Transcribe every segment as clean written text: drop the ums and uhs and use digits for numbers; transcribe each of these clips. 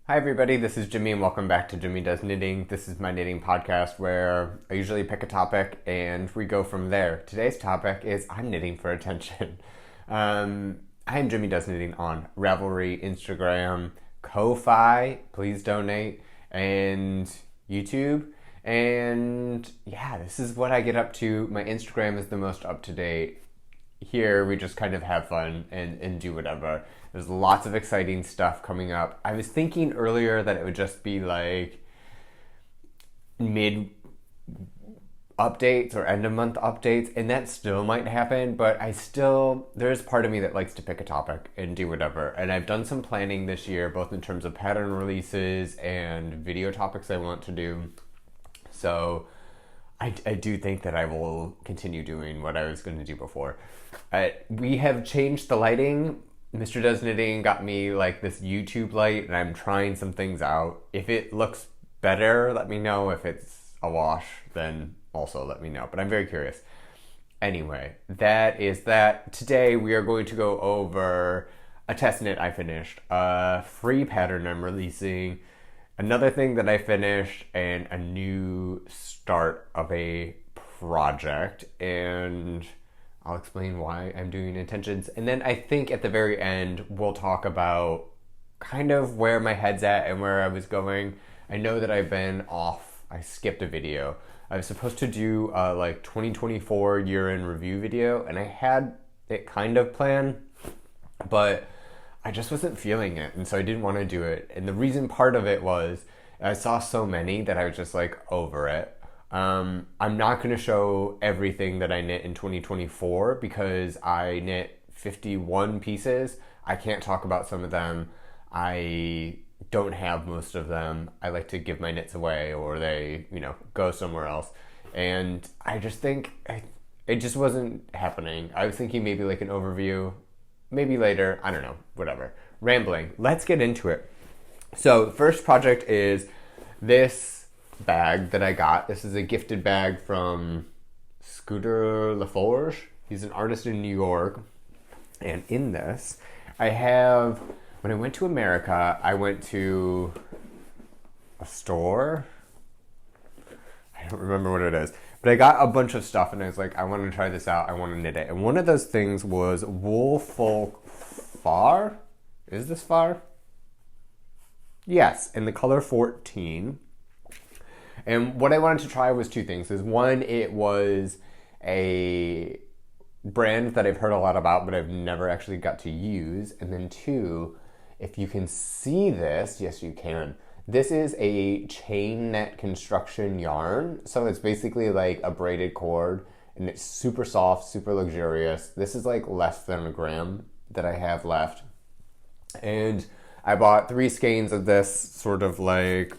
Hi everybody, this is Jimmy and welcome back to Jimmy Does Knitting. This is my knitting podcast where I usually pick a topic and we go from there. Today's topic is I'm knitting for attention. I am Jimmy Does Knitting on Ravelry, Instagram, Ko-Fi, please donate, and YouTube. And yeah, this is what I get up to. My Instagram is the most up to date. Here we just kind of have fun and do whatever. There's lots of exciting stuff coming up. I was thinking earlier that it would just be like mid updates or end of month updates, and that still might happen, but there's part of me that likes to pick a topic and do whatever. And I've done some planning this year, both in terms of pattern releases and video topics I want to do. So I do think that I will continue doing what I was going to do before. We have changed the lighting. Mr. Does Knitting got me like this YouTube light, and I'm trying some things out. If it looks better, let me know. If it's a wash, then also let me know. But I'm very curious. Anyway, that is that. Today we are going to go over a test knit I finished, a free pattern I'm releasing, another thing that I finished, and a new start of a project. And I'll explain why I'm doing intentions. And then I think at the very end, we'll talk about kind of where my head's at and where I was going. I know that I've been off. I skipped a video. I was supposed to do a 2024 year in review video, and I had it kind of planned, but I just wasn't feeling it. And so I didn't want to do it. And the reason part of it was I saw so many that I was just like over it. I'm not going to show everything that I knit in 2024 because I knit 51 pieces. I can't talk about some of them. I don't have most of them. I like to give my knits away, or they, go somewhere else. And I just think it just wasn't happening. I was thinking maybe like an overview, maybe later. I don't know, whatever. Rambling. Let's get into it. So the first project is this bag that I got. This is a gifted bag from Scooter LaForge. He's an artist in New York. And in this, I have, when I went to America, I went to a store. I don't remember what it is. But I got a bunch of stuff and I was like, I want to try this out. I want to knit it. And one of those things was Woolfolk Far. Is this Far? Yes, in the color 14. And what I wanted to try was two things. One, it was a brand that I've heard a lot about, but I've never actually got to use. And then two, if you can see this, yes, you can. This is a chain net construction yarn. So it's basically like a braided cord, and it's super soft, super luxurious. This is like less than a gram that I have left. And I bought 3 skeins of this sort of like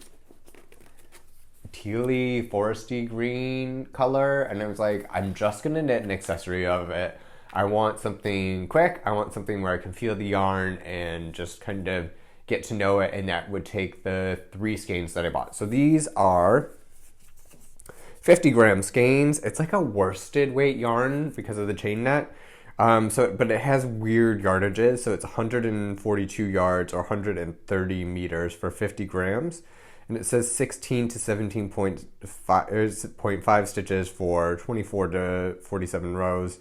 tealy, foresty green color, and I was like, I'm just gonna knit an accessory of it. I want something quick. I want something where I can feel the yarn and just kind of get to know it, and that would take the 3 skeins that I bought. So these are 50-gram skeins. It's like a worsted weight yarn because of the chain net. But it has weird yardages. So it's 142 yards or 130 meters for 50 grams. And it says 16 to 17.5 stitches for 24 to 47 rows,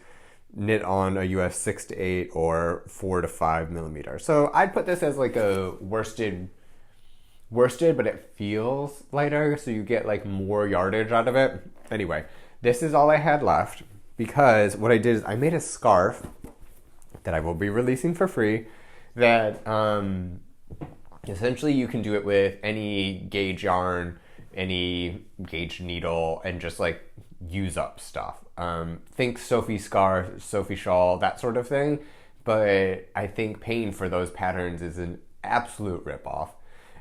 knit on a US 6 to 8 or 4 to 5 millimeter. So I'd put this as like a worsted, but it feels lighter, so you get like more yardage out of it. Anyway, this is all I had left, because what I did is I made a scarf that I will be releasing for free that essentially you can do it with any gauge yarn, any gauge needle, and just like use up stuff. Think Sophie scarf, Sophie shawl, that sort of thing. But I think paying for those patterns is an absolute ripoff.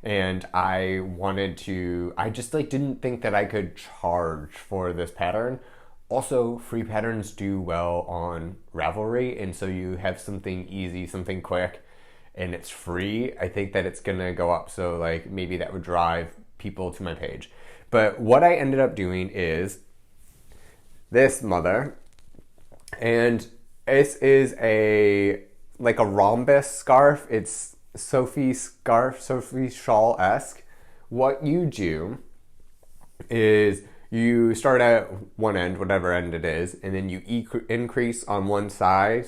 And I just like didn't think that I could charge for this pattern. Also, free patterns do well on Ravelry, and so you have something easy, something quick, and it's free. I think that it's gonna go up, so like maybe that would drive people to my page. But what I ended up doing is this mother, and this is a rhombus scarf. It's Sophie scarf, Sophie shawl-esque. What you do is you start at one end, whatever end it is, and then you increase on one side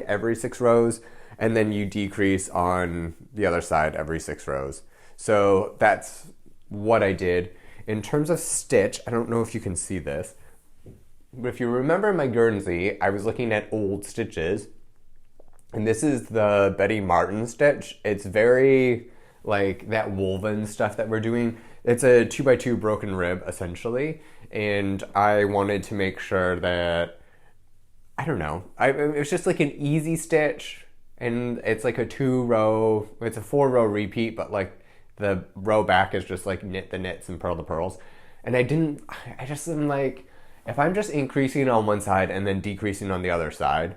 every 6 rows, and then you decrease on the other side every 6 rows. So that's what I did. In terms of stitch, I don't know if you can see this, but if you remember my Guernsey, I was looking at old stitches, and this is the Betty Martin stitch. It's very like that woven stuff that we're doing. It's a 2x2 broken rib, essentially, and I wanted to make sure that, I don't know, it's just like an easy stitch, and it's like a 2-row, it's a 4-row repeat, but like the row back is just like knit the knits and purl the pearls. And I just am like, if I'm just increasing on one side and then decreasing on the other side,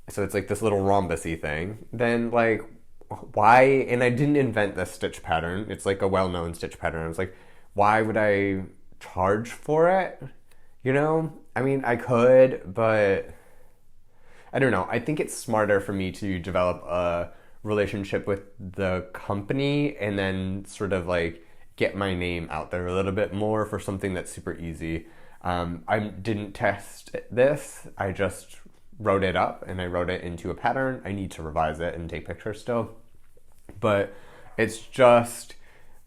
so it's like this little rhombus-y thing, then like, why? And I didn't invent this stitch pattern. It's like a well-known stitch pattern. I was like, why would I charge for it? You know? I mean, I could, but I don't know. I think it's smarter for me to develop a relationship with the company and then sort of like get my name out there a little bit more for something that's super easy. I didn't test this. I just wrote it up and I wrote it into a pattern. I need to revise it and take pictures still. But it's just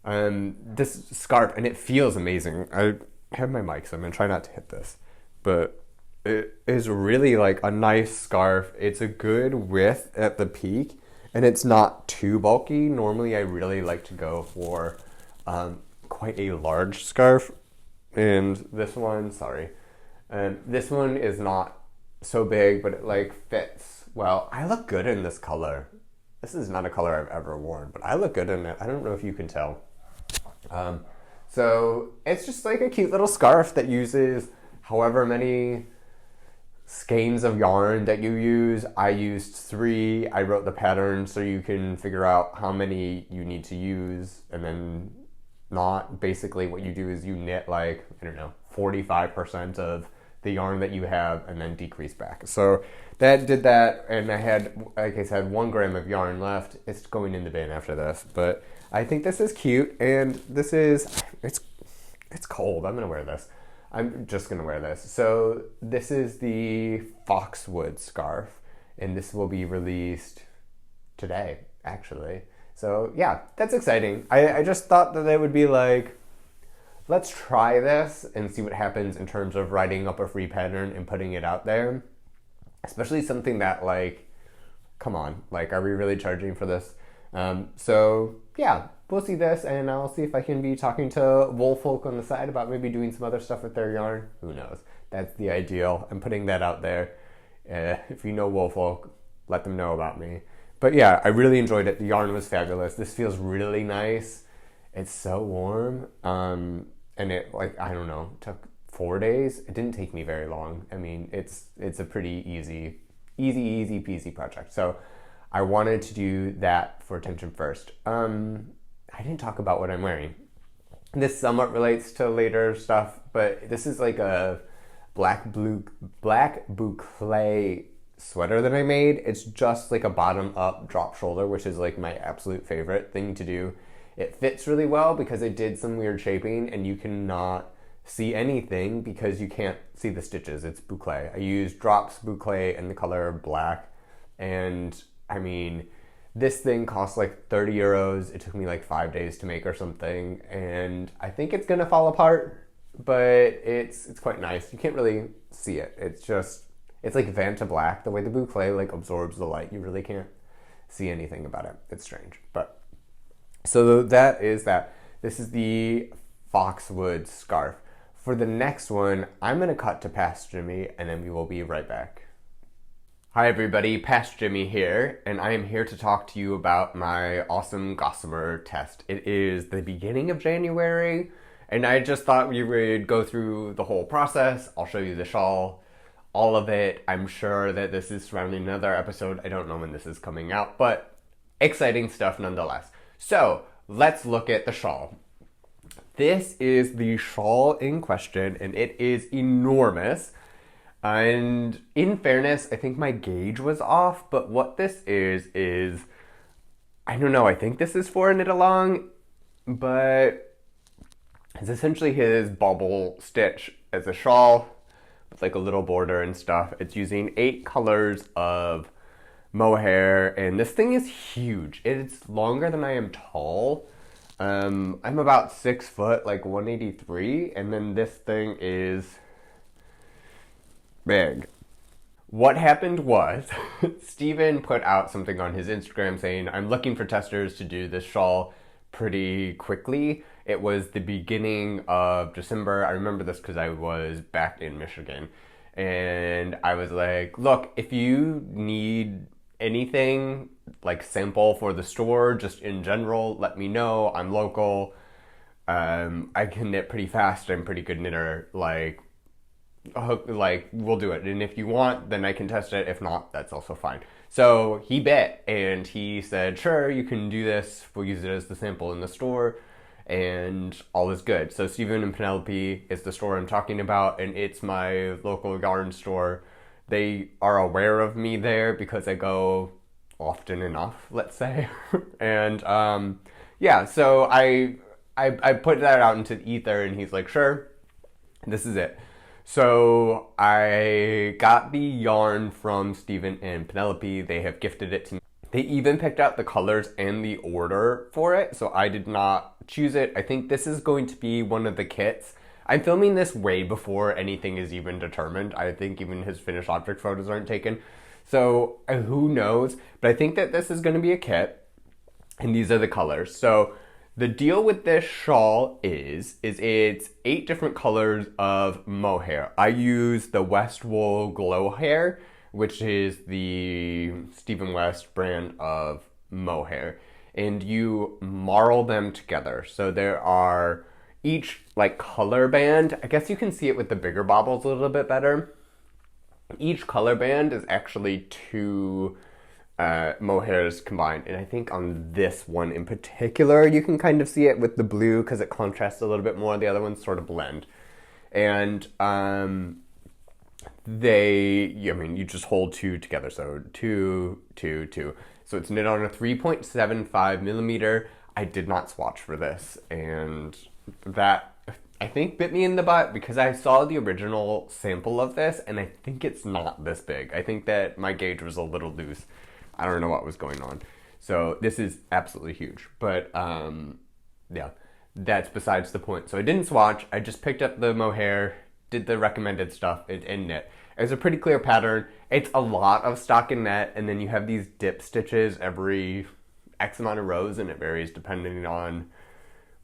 this scarf, and it feels amazing. I have my mic, so I'm going to try not to hit this. But it is really like a nice scarf. It's a good width at the peak, and it's not too bulky. Normally, I really like to go for quite a large scarf. And this one, this one is not so big, but it like fits well. I look good in this color. This is not a color I've ever worn, but I look good in it. I don't know if you can tell. So it's just like a cute little scarf that uses however many skeins of yarn that you use. I used 3. I wrote the pattern so you can figure out how many you need to use, and then not. Basically what you do is you knit like, I don't know, 45% of the yarn that you have and then decrease back. So that did that, and I had, like I said, 1 gram of yarn left. It's going in the bin after this, but I think this is cute, and this is, it's cold. I'm gonna wear this. I'm just gonna wear this. So this is the Foxwood Scarf, and this will be released today, actually. So yeah, that's exciting. I just thought that it would be like, let's try this and see what happens in terms of writing up a free pattern and putting it out there. Especially something that, like, come on, like, are we really charging for this? So yeah, we'll see this, and I'll see if I can be talking to Woolfolk on the side about maybe doing some other stuff with their yarn. Who knows? That's the ideal. I'm putting that out there. If you know Woolfolk, let them know about me. But yeah, I really enjoyed it. The yarn was fabulous. This feels really nice. It's so warm. And it, like, I don't know, took 4 days. It didn't take me very long. I mean, it's a pretty easy peasy project. So I wanted to do that for attention first. I didn't talk about what I'm wearing. This somewhat relates to later stuff, but this is like a black boucle sweater that I made. It's just like a bottom up drop shoulder, which is like my absolute favorite thing to do. It fits really well because I did some weird shaping, and you cannot see anything because you can't see the stitches. It's boucle. I used drops boucle in the color black, and I mean, this thing cost like 30 euros. It took me like 5 days to make or something, and I think it's gonna fall apart, but it's quite nice. You can't really see it. It's like Vanta black. The way the boucle like absorbs the light, you really can't see anything about it. It's strange, but so that is that. This is the Foxwood Scarf. For the next one, I'm gonna cut to Past Jimmy, and then we will be right back. Hi everybody, Past Jimmy here, and I am here to talk to you about my Awsomer Gossamer test. It is the beginning of January, and I just thought we would go through the whole process. I'll show you the shawl, all of it. I'm sure that this is surrounding another episode. I don't know when this is coming out, but exciting stuff nonetheless. So, let's look at the shawl. This is the shawl in question, and it is enormous. And in fairness, I think my gauge was off, but what this is I don't know, I think this is for a knit along, but it's essentially his bubble stitch as a shawl with like a little border and stuff. It's using 8 colors of mohair, and this thing is huge. It's longer than I am tall. I'm about 6 foot, like 183, and then this thing is big. What happened was, Steven put out something on his Instagram saying, I'm looking for testers to do this shawl pretty quickly. It was the beginning of December. I remember this because I was back in Michigan. And I was like, look, if you need anything like sample for the store, just in general, let me know. I'm local. I can knit pretty fast. I'm a pretty good knitter. Like, we'll do it. And if you want, then I can test it. If not, that's also fine. So he bet, and he said, sure, you can do this. We'll use it as the sample in the store, and all is good. So Stephen and Penelope is the store I'm talking about, and it's my local yarn store. They are aware of me there because I go often enough, let's say. And yeah, so I put that out into the ether, and he's like, sure, this is it. So I got the yarn from Stephen and Penelope. They have gifted it to me. They even picked out the colors and the order for it, so I did not choose it. I think this is going to be one of the kits. I'm filming this way before anything is even determined. I think even his finished object photos aren't taken. So who knows? But I think that this is going to be a kit, and these are the colors. So the deal with this shawl is it's 8 different colors of mohair. I use the West Wool Glowhair, which is the Stephen West brand of mohair. And you marl them together. So there are each like color band. I guess you can see it with the bigger baubles a little bit better. Each color band is actually 2 mohairs combined, and I think on this one in particular you can kind of see it with the blue because it contrasts a little bit more. The other ones sort of blend, and you just hold 2 together, so 2 2 2. So it's knit on a 3.75 millimeter. I did not swatch for this, and that I think bit me in the butt because I saw the original sample of this, and I think it's not this big. I think that my gauge was a little loose. I don't know what was going on. So this is absolutely huge. But yeah, that's besides the point. So I didn't swatch. I just picked up the mohair, did the recommended stuff, and knit. It's a pretty clear pattern. It's a lot of stockinette, and then you have these dip stitches every X amount of rows, and it varies depending on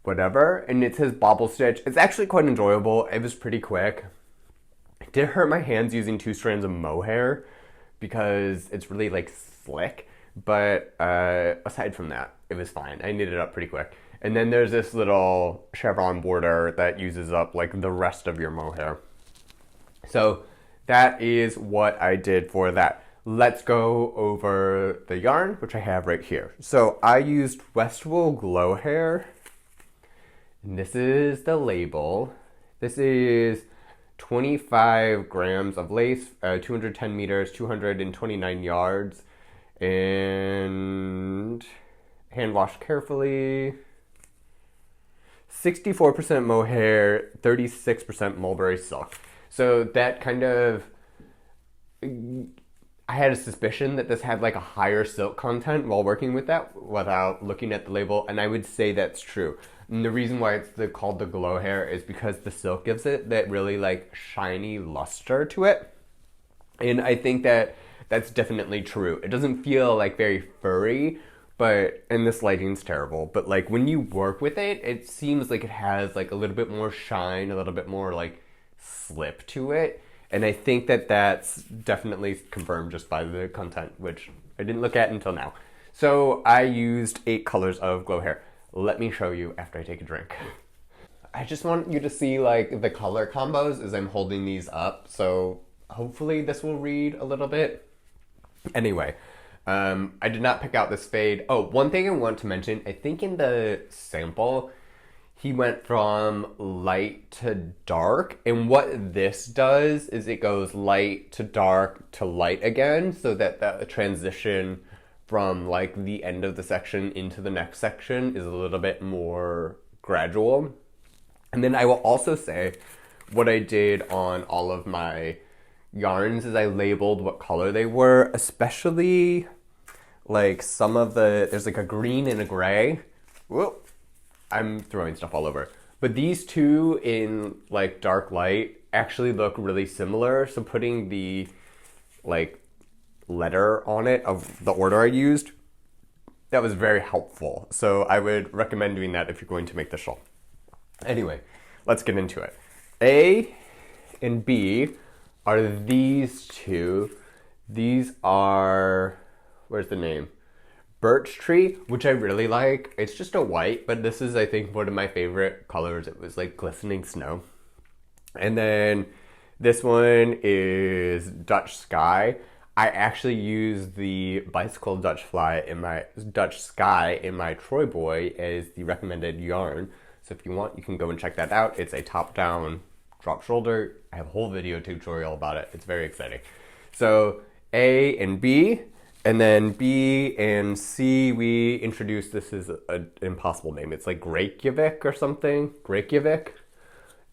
whatever. And it's his bobble stitch. It's actually quite enjoyable. It was pretty quick. It did hurt my hands using 2 strands of mohair because it's really like slick, but aside from that, it was fine. I knitted it up pretty quick. And then there's this little chevron border that uses up like the rest of your mohair. So that is what I did for that. Let's go over the yarn, which I have right here. So I used West Wool Glowhair, and this is the label. This is 25 grams of lace, 210 meters, 229 yards, and hand wash carefully. 64% mohair, 36% mulberry silk. So that kind of, I had a suspicion that this had like a higher silk content while working with that without looking at the label, and I would say that's true. And the reason why it's called the Glowhair is because the silk gives it that really like shiny luster to it. And I think that that's definitely true. It doesn't feel like very furry, and this lighting's terrible, but like when you work with it, it seems like it has like a little bit more shine, a little bit more like slip to it. And I think that that's definitely confirmed just by the content, which I didn't look at until now. So I used 8 colors of Glowhair. Let me show you after I take a drink. I just want you to see like the color combos as I'm holding these up. So hopefully this will read a little bit. Anyway, I did not pick out this fade. Oh, one thing I want to mention, I think in the sample, he went from light to dark. And what this does is it goes light to dark to light again, so that the transition from like the end of the section into the next section is a little bit more gradual. And then I will also say what I did on all of my yarns is I labeled what color they were, especially like some of there's like a green and a gray. Whoop, I'm throwing stuff all over. But these two in like dark light actually look really similar. So putting the like letter on it of the order I used, that was very helpful. So I would recommend doing that if you're going to make the shawl. Anyway, let's get into it. A and B are these two. These are, where's the name? Birch Tree, which I really like. It's just a white, but this is, I think, one of my favorite colors. It was like glistening snow. And then this one is Dutch Sky. I actually used the bicycle Dutch Sky in my Troy Boy as the recommended yarn. So if you want, you can go and check that out. It's a top-down drop shoulder. I have a whole video tutorial about it. It's very exciting. So A and B, and then B and C, we introduced, this is an impossible name. It's like Greykjavik or something. Greykjavik.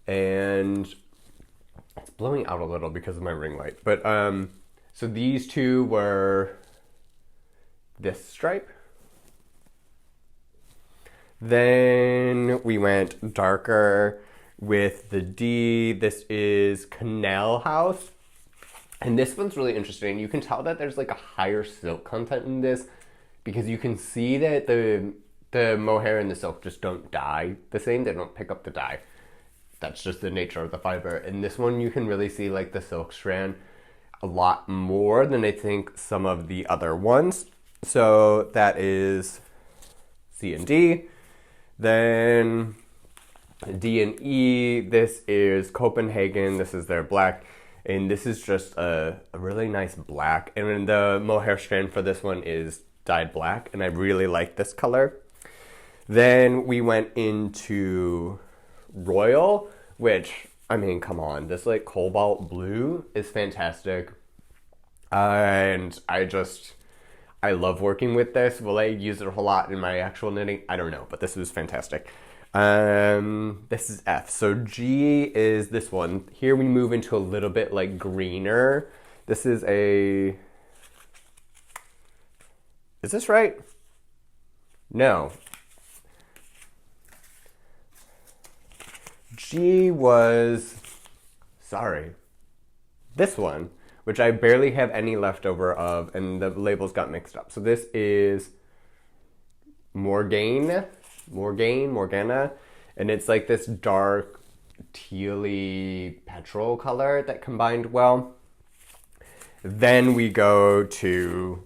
And it's blowing out a little because of my ring light. But so these two were this stripe. Then we went darker with the D. This is Canal House. And this one's really interesting. You can tell that there's like a higher silk content in this because you can see that the mohair and the silk just don't dye the same. They don't pick up the dye. That's just the nature of the fiber. And this one you can really see like the silk strand a lot more than I think some of the other ones. So that is C and D. Then D and E, this is Copenhagen. This is their black. And this is just a really nice black. And then the mohair strand for this one is dyed black. And I really like this color. Then we went into Royal, which, I mean, come on. This like cobalt blue is fantastic. And I love working with this. Will I use it a whole lot in my actual knitting? I don't know, but this was fantastic. This is F. So G is this one. Here we move into a little bit like greener. This is is this right? No. G was, sorry, this one, which I barely have any leftover of, and the labels got mixed up. So this is Morgaine, and it's like this dark tealy petrol color that combined well. Then we go to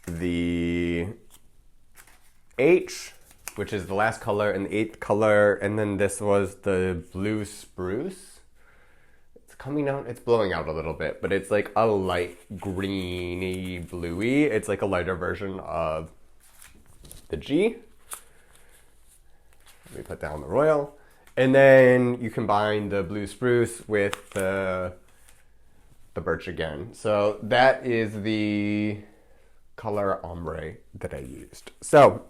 the H, which is the last color and the eighth color, and then this was the Blue Spruce. It's coming out, it's blowing out a little bit, but it's like a light greeny bluey. It's like a lighter version of the G. Let me put down the Royal. And then you combine the Blue Spruce with the Birch again. So that is the color ombre that I used. So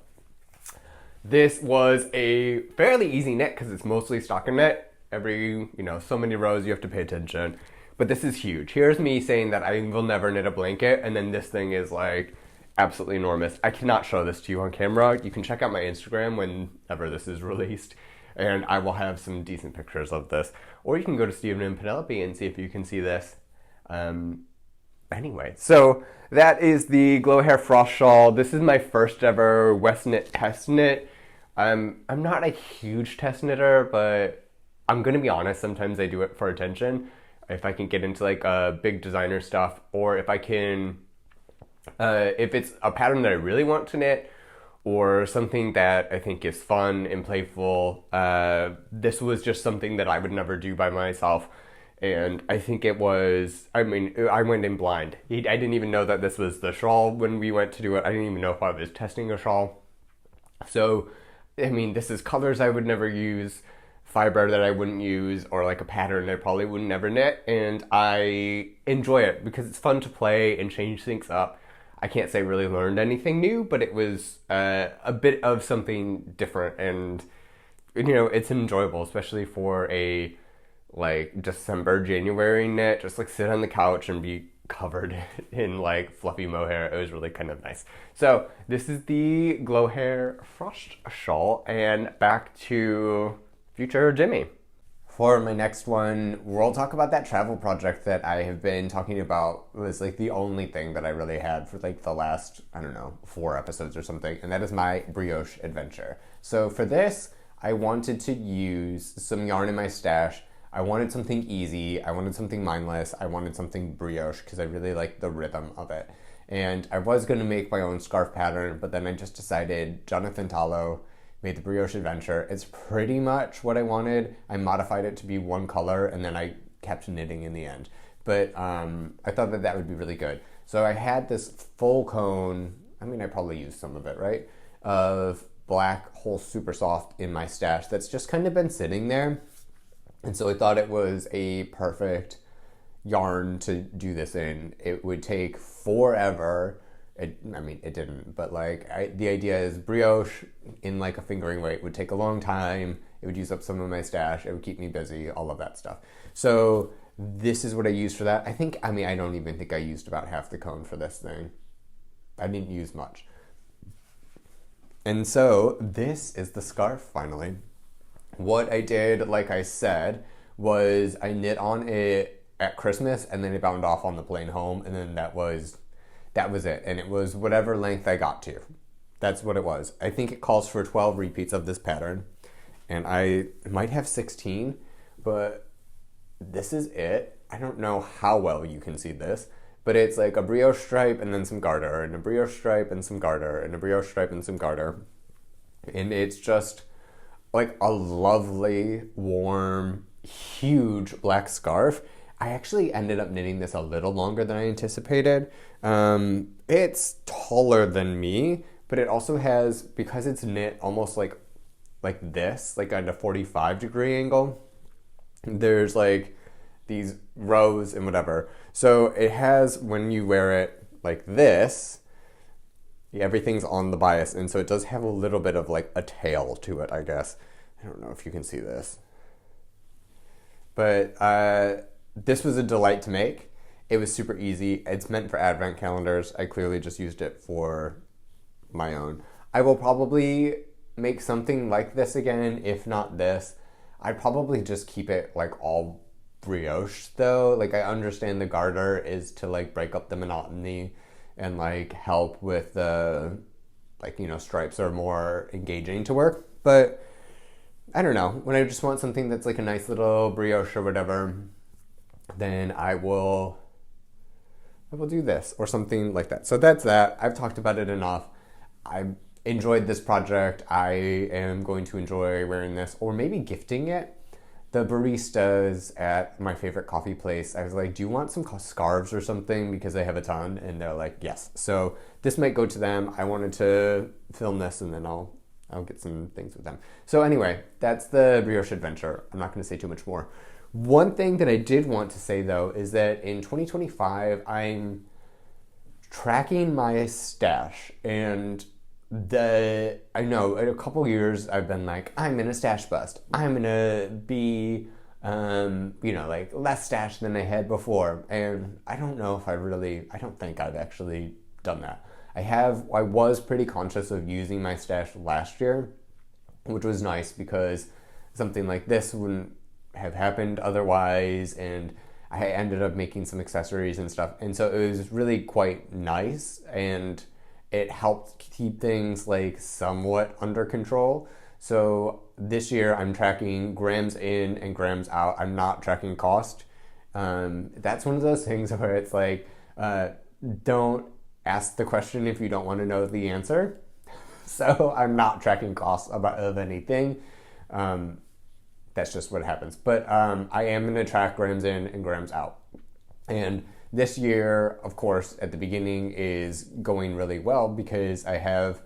this was a fairly easy knit because it's mostly stockinette. Every, so many rows you have to pay attention. But this is huge. Here's me saying that I will never knit a blanket, and then this thing is like absolutely enormous. I cannot show this to you on camera. You can check out my Instagram whenever this is released, and I will have some decent pictures of this. Or you can go to Stephen and Penelope and see if you can see this. Anyway, so that is the Glowhair Frost Shawl. This is my first ever West Knit test knit. I'm not a huge test knitter, but I'm gonna be honest, sometimes I do it for attention. If I can get into like big designer stuff, or if I can, if it's a pattern that I really want to knit, or something that I think is fun and playful. This was just something that I would never do by myself. And I think it was, I went in blind. I didn't even know that this was the shawl when we went to do it. I didn't even know if I was testing a shawl. So, this is colors I would never use, fiber that I wouldn't use, or like a pattern I probably would never knit. And I enjoy it because it's fun to play and change things up. I can't say really learned anything new, but it was a bit of something different, and it's enjoyable, especially for a like December, January knit. Just like sit on the couch and be covered in like fluffy mohair. It was really kind of nice. So this is the Glowhair Frost shawl, and back to future Jimmy. For my next one, we'll talk about that travel project that I have been talking about. It was like the only thing that I really had for like the last, I don't know, 4 episodes or something, and that is my Brioche Adventure. So for this, I wanted to use some yarn in my stash. I wanted something easy, I wanted something mindless, I wanted something brioche because I really like the rhythm of it. And I was going to make my own scarf pattern, but then I just decided Jonathan Tollow made the Brioche Adventure. It's pretty much what I wanted. I modified it to be one color, and then I kept knitting in the end. But I thought that would be really good. So I had this full cone, I probably used some of it, right? Of black Holst Supersoft in my stash that's just kind of been sitting there. And so I thought it was a perfect yarn to do this in. It would take forever. It didn't, but the idea is brioche in like a fingering weight would take a long time. It would use up some of my stash. It would keep me busy, all of that stuff. So this is what I used for that. I don't even think I used about half the cone for this thing. I didn't use much. And so this is the scarf finally. What I did, like I said, was I knit on it at Christmas and then it bound off on the plane home, and then that was it. And it was whatever length I got to. That's what it was. I think it calls for 12 repeats of this pattern, and I might have 16, but this is it. I don't know how well you can see this, but it's like a brioche stripe and then some garter, and a brioche stripe and some garter, and a brioche stripe and some garter. And it's just like a lovely, warm, huge black scarf. I actually ended up knitting this a little longer than I anticipated. It's taller than me, but it also has, because it's knit almost like this, like at a 45-degree angle, there's like these rows and whatever. So it has, when you wear it like this, everything's on the bias, and so it does have a little bit of like a tail to it, I guess. I don't know if you can see this. But this was a delight to make. It was super easy. It's meant for advent calendars. I clearly just used it for my own. I will probably make something like this again, if not this. I'd probably just keep it like all brioche though. Like I understand the garter is to like break up the monotony and like help with the stripes are more engaging to work. But I don't know, when I just want something that's like a nice little brioche or whatever, then I will do this or something like that. So that's that. I've talked about it enough. I enjoyed this project. I am going to enjoy wearing this or maybe gifting it. The baristas at my favorite coffee place, I was like, do you want some scarves or something? Because they have a ton. And they're like, yes. So this might go to them. I wanted to film this and then I'll get some things with them. So anyway, that's the Brioche Adventure. I'm not going to say too much more. One thing that I did want to say though is that in 2025, I'm tracking my stash, and I know in a couple years I've been like, I'm in a stash bust. I'm gonna be, like less stash than I had before. And I don't know if I don't think I've actually done that. I was pretty conscious of using my stash last year, which was nice because something like this wouldn't have happened otherwise, and I ended up making some accessories and stuff, and so it was really quite nice, and it helped keep things like somewhat under control. So this year I'm tracking grams in and grams out. I'm not tracking cost. That's one of those things where it's like, don't ask the question if you don't want to know the answer. So I'm not tracking costs of anything. That's just what happens. But I am going to track grams in and grams out. And this year, of course, at the beginning is going really well because I have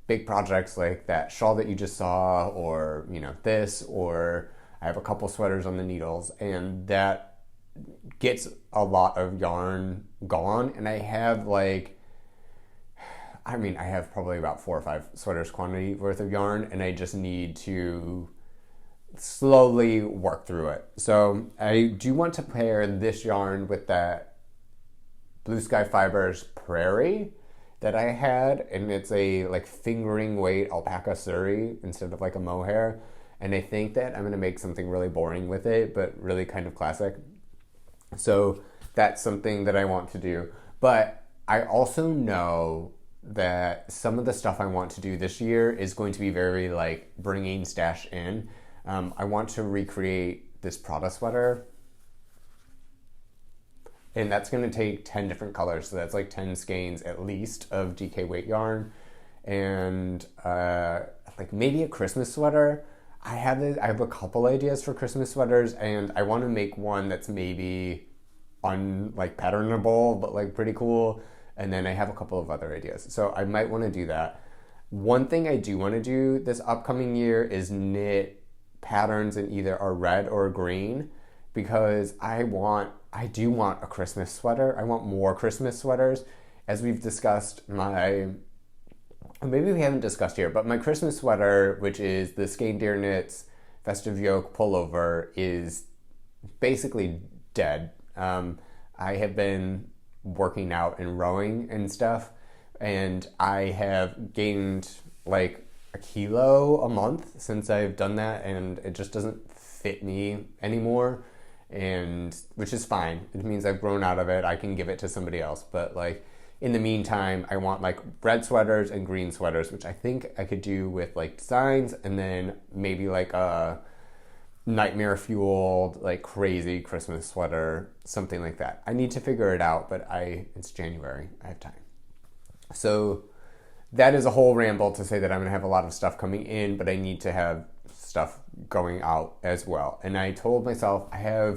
big projects like that shawl that you just saw, or, this, or I have a couple sweaters on the needles, and that gets a lot of yarn gone. And I have I mean, I have probably about 4 or 5 sweaters quantity worth of yarn, and I just need to slowly work through it. So I do want to pair this yarn with that Blue Sky Fibers Prairie that I had, and it's a like fingering weight alpaca suri instead of like a mohair. And I think that I'm gonna make something really boring with it, but really kind of classic. So that's something that I want to do. But I also know that some of the stuff I want to do this year is going to be very like bringing stash in. I want to recreate this Prada sweater, and that's going to take 10 different colors. So that's like 10 skeins at least of DK weight yarn, and like maybe a Christmas sweater. I have a couple ideas for Christmas sweaters, and I want to make one that's maybe like patternable but like pretty cool. And then I have a couple of other ideas, so I might want to do that. One thing I do want to do this upcoming year is knit patterns in either a red or a green, because I do want a Christmas sweater. I want more Christmas sweaters. As we've discussed, maybe we haven't discussed here, but my Christmas sweater, which is the Skein Deer Knits Festive Yoke pullover, is basically dead. I have been working out and rowing and stuff, and I have gained like a kilo a month since I've done that, and it just doesn't fit me anymore, and which is fine. It means I've grown out of it. I can give it to somebody else, but like in the meantime, I want like red sweaters and green sweaters, which I think I could do with like designs, and then maybe like a nightmare fueled like crazy Christmas sweater, something like that. I need to figure it out, but it's January. I have time. So that is a whole ramble to say that I'm going to have a lot of stuff coming in, but I need to have stuff going out as well. And I told myself I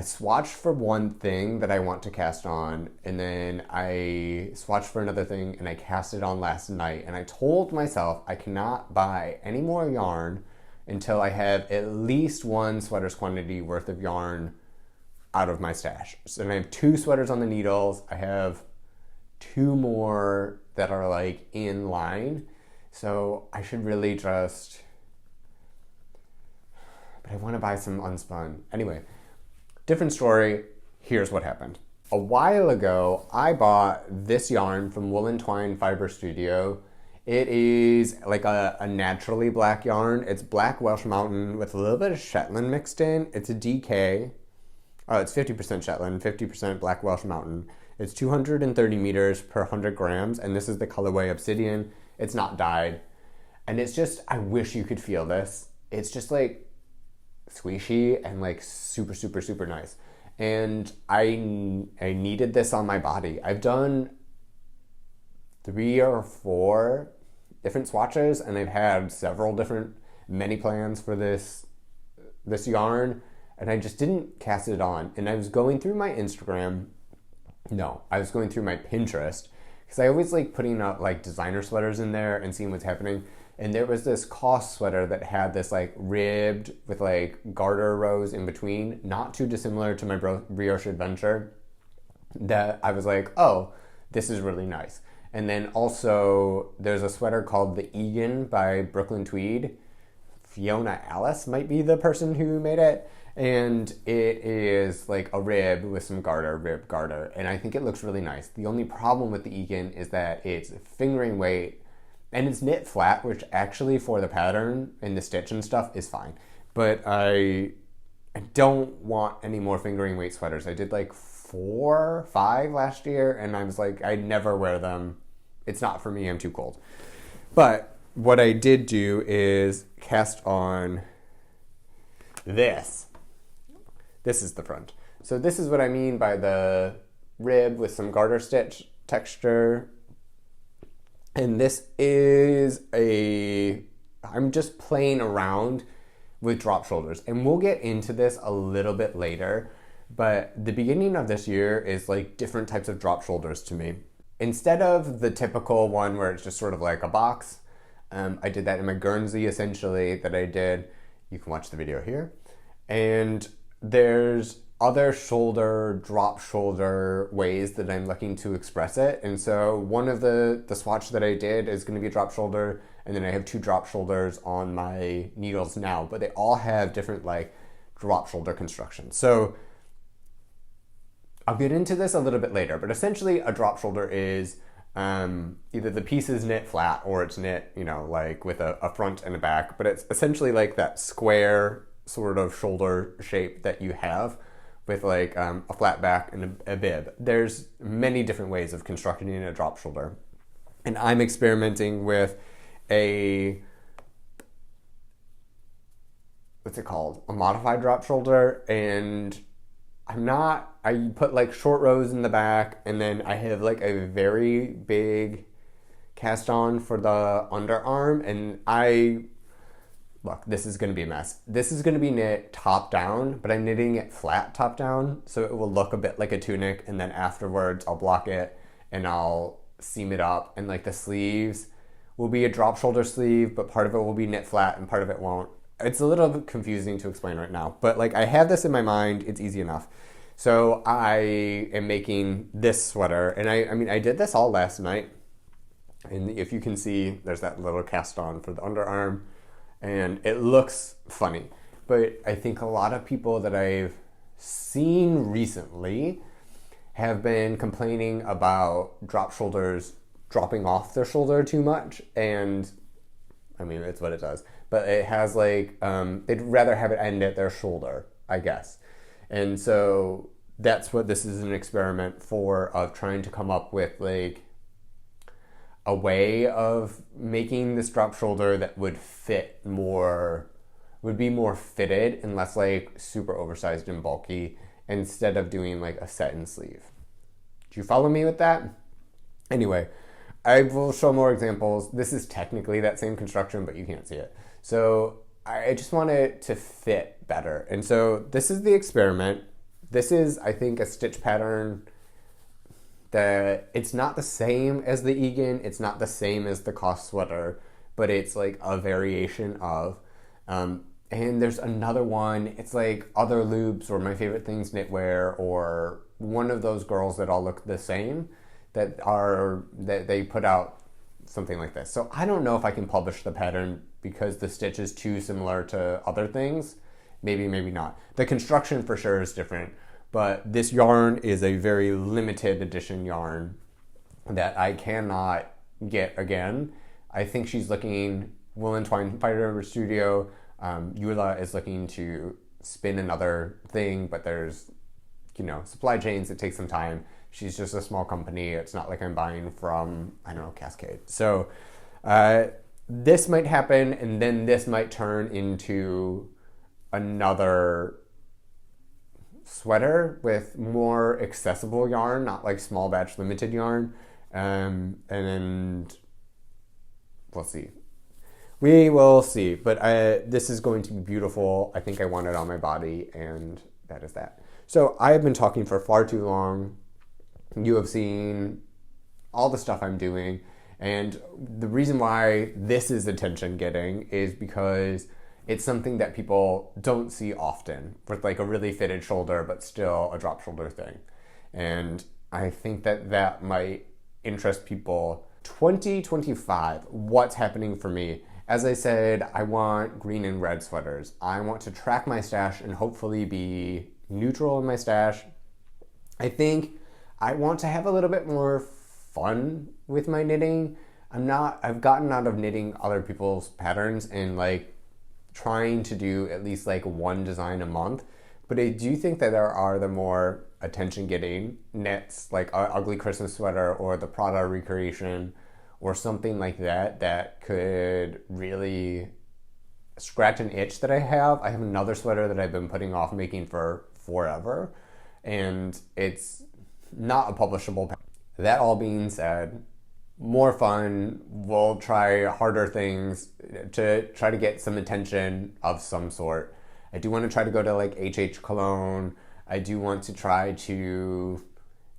swatched for one thing that I want to cast on, and then I swatched for another thing and I cast it on last night. And I told myself I cannot buy any more yarn until I have at least one sweater's quantity worth of yarn out of my stash. So I have 2 sweaters on the needles. I have 2 more that are like in line. So I should really but I want to buy some unspun. Anyway, different story. Here's what happened. A while ago, I bought this yarn from Wool & Twine Fiber Studio. It is like a naturally black yarn. It's black Welsh Mountain with a little bit of Shetland mixed in. It's a DK. Oh, it's 50% Shetland, 50% black Welsh Mountain. It's 230 meters per 100 grams, and this is the colorway Obsidian. It's not dyed. And it's just, I wish you could feel this. It's just like squishy and like super, super, super nice. And I needed this on my body. I've done 3 or 4 different swatches, and I've had several different mini plans for this yarn, and I just didn't cast it on. And I was going through my I was going through my Pinterest, because I always like putting up like designer sweaters in there and seeing what's happening. And there was this COS sweater that had this like ribbed with like garter rows in between, not too dissimilar to my Brioche Adventure, that I was like, oh, this is really nice. And then also there's a sweater called the Egan by Brooklyn Tweed. Fiona Alice might be the person who made it. And it is like a rib with some rib garter. And I think it looks really nice. The only problem with the Egan is that it's fingering weight and it's knit flat, which actually for the pattern and the stitch and stuff is fine. But I don't want any more fingering weight sweaters. I did like 4 or 5 last year, and I was like, I never wear them. It's not for me, I'm too cold. But what I did do is cast on this. This is the front. So this is what I mean by the rib with some garter stitch texture. And this is I'm just playing around with drop shoulders. And we'll get into this a little bit later, but the beginning of this year is like different types of drop shoulders to me. Instead of the typical one where it's just sort of like a box, I did that in my Guernsey essentially that I did. You can watch the video here. And there's other shoulder, drop shoulder ways that I'm looking to express it. And so one of the swatch that I did is going to be a drop shoulder, and then I have 2 drop shoulders on my needles now, but they all have different like drop shoulder constructions. So I'll get into this a little bit later, but essentially a drop shoulder is either the piece is knit flat or it's knit, you know, like with a front and a back, but it's essentially like that square sort of shoulder shape that you have with like a flat back and a bib. There's many different ways of constructing a drop shoulder, and I'm experimenting with what's it called? A modified drop shoulder, and I put like short rows in the back, and then I have like a very big cast on for the underarm, and look, this is going to be a mess. This is going to be knit top down, but I'm knitting it flat top down, so it will look a bit like a tunic, and then afterwards I'll block it and I'll seam it up, and like the sleeves will be a drop shoulder sleeve, but part of it will be knit flat and part of it won't. It's a little bit confusing to explain right now, but like I have this in my mind, it's easy enough. So I am making this sweater, and I did this all last night, and if you can see, there's that little cast on for the underarm, and it looks funny. But I think a lot of people that I've seen recently have been complaining about drop shoulders dropping off their shoulder too much, and I mean, it's what it does. But it has like, they'd rather have it end at their shoulder, I guess. And so that's what this is an experiment for, of trying to come up with like a way of making this drop shoulder that would be more fitted and less like super oversized and bulky, instead of doing like a set-in sleeve. Do you follow me with that? Anyway, I will show more examples. This is technically that same construction, but you can't see it. So I just want it to fit better. And so this is the experiment. This is, I think, a stitch pattern that it's not the same as the Egan. It's not the same as the Koss sweater, but it's like a variation of. And there's another one. It's like Other Loops or My Favorite Things Knitwear, or one of those girls that all look the same, that they put out something like this. So I don't know if I can publish the pattern because the stitch is too similar to other things. Maybe, maybe not. The construction for sure is different, but this yarn is a very limited edition yarn that I cannot get again. I think she's looking, Wool and Twine Fiber Studio, Eula is looking to spin another thing, but there's, supply chains, it takes some time. She's just a small company. It's not like I'm buying from, Cascade. So this might happen, and then this might turn into another sweater with more accessible yarn, not like small batch limited yarn. And we'll see. We will see. But this is going to be beautiful. I think I want it on my body, and that is that. So I have been talking for far too long. You have seen all the stuff I'm doing, and the reason why this is attention getting is because it's something that people don't see often, with like a really fitted shoulder but still a drop shoulder thing. And I think that might interest people. 2025, what's happening for me? As I said, I want green and red sweaters. I want to track my stash and hopefully be neutral in my stash. I think I want to have a little bit more fun with my knitting. I've gotten out of knitting other people's patterns and like trying to do at least like one design a month. But I do think that there are the more attention getting knits, like an ugly Christmas sweater or the Prada recreation or something like that could really scratch an itch that I have. I have another sweater that I've been putting off making for forever, and it's not a publishable pattern. That all being said, more fun. We'll try harder things to try to get some attention of some sort. I do want to try to go to like HH Cologne. I do want to try to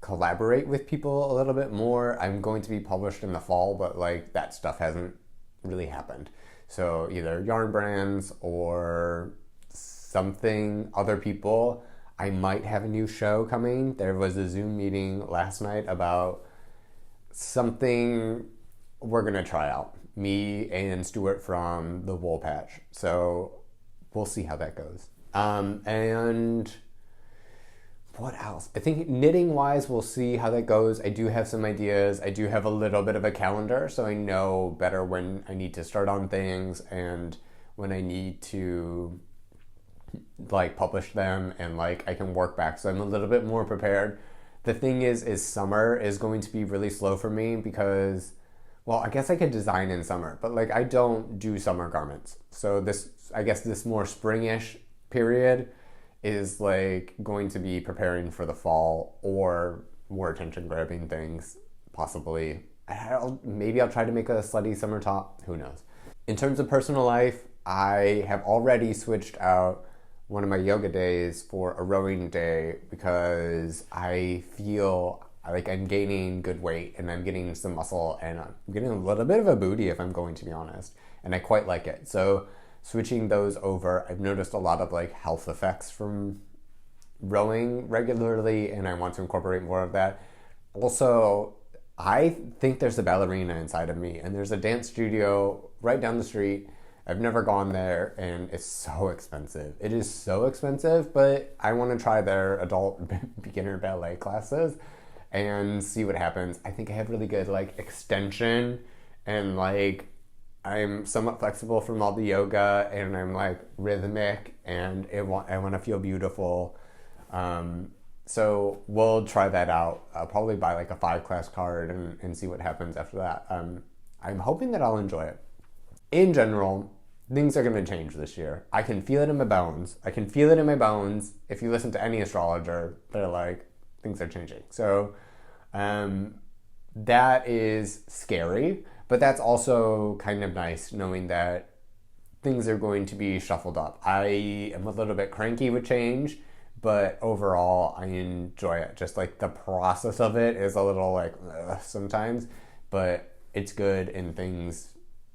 collaborate with people a little bit more. I'm going to be published in the fall, but like that stuff hasn't really happened. So either yarn brands or something, other people. I might have a new show coming. There was a Zoom meeting last night about something we're going to try out. Me and Stuart from the Wool Patch. So we'll see how that goes. And what else? I think knitting wise, we'll see how that goes. I do have some ideas. I do have a little bit of a calendar, so I know better when I need to start on things and when I need to like publish them, and like I can work back. So I'm a little bit more prepared. The thing is summer is going to be really slow for me because, well, I guess I could design in summer, but like I don't do summer garments. So I guess this more springish period is like going to be preparing for the fall or more attention grabbing things, possibly. Maybe I'll try to make a slutty summer top, who knows. In terms of personal life, I have already switched out one of my yoga days for a rowing day because I feel like I'm gaining good weight and I'm getting some muscle and I'm getting a little bit of a booty, if I'm going to be honest, and I quite like it. So switching those over, I've noticed a lot of like health effects from rowing regularly, and I want to incorporate more of that. Also, I think there's a ballerina inside of me, and there's a dance studio right down the street. I've never gone there, and it's so expensive. It is so expensive, but I want to try their adult beginner ballet classes and see what happens. I think I have really good like extension, and like I'm somewhat flexible from all the yoga, and I'm like rhythmic, and I want to feel beautiful. So we'll try that out. I'll probably buy like a 5-class card and see what happens after that. I'm hoping that I'll enjoy it. In general, things are going to change this year. I can feel it in my bones. If you listen to any astrologer, they're like, things are changing. So that is scary, but that's also kind of nice knowing that things are going to be shuffled up. I am a little bit cranky with change, but overall I enjoy it. Just like the process of it is a little like sometimes, but it's good, and things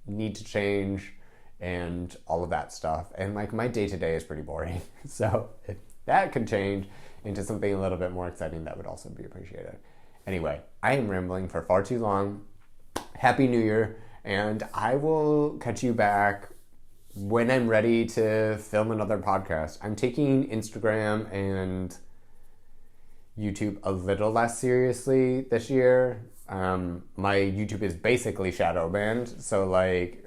need to change and all of that stuff. And like my day-to-day is pretty boring. So if that could change into something a little bit more exciting, that would also be appreciated. Anyway, I am rambling for far too long. Happy New Year, and I will catch you back when I'm ready to film another podcast. I'm taking Instagram and YouTube a little less seriously this year. My YouTube is basically shadow banned, so like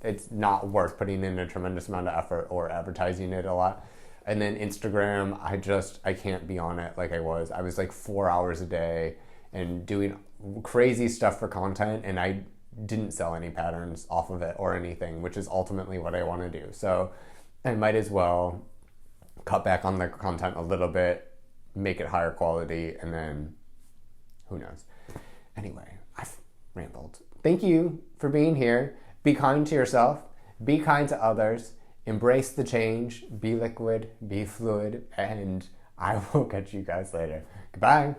it's not worth putting in a tremendous amount of effort or advertising it a lot. And then Instagram, I can't be on it like I was. I was like 4 hours a day and doing crazy stuff for content, and I didn't sell any patterns off of it or anything, which is ultimately what I want to do. So I might as well cut back on the content a little bit, make it higher quality, and then who knows. Anyway, I've rambled. Thank you for being here. Be kind to yourself. Be kind to others. Embrace the change. Be liquid. Be fluid. And I will catch you guys later. Goodbye.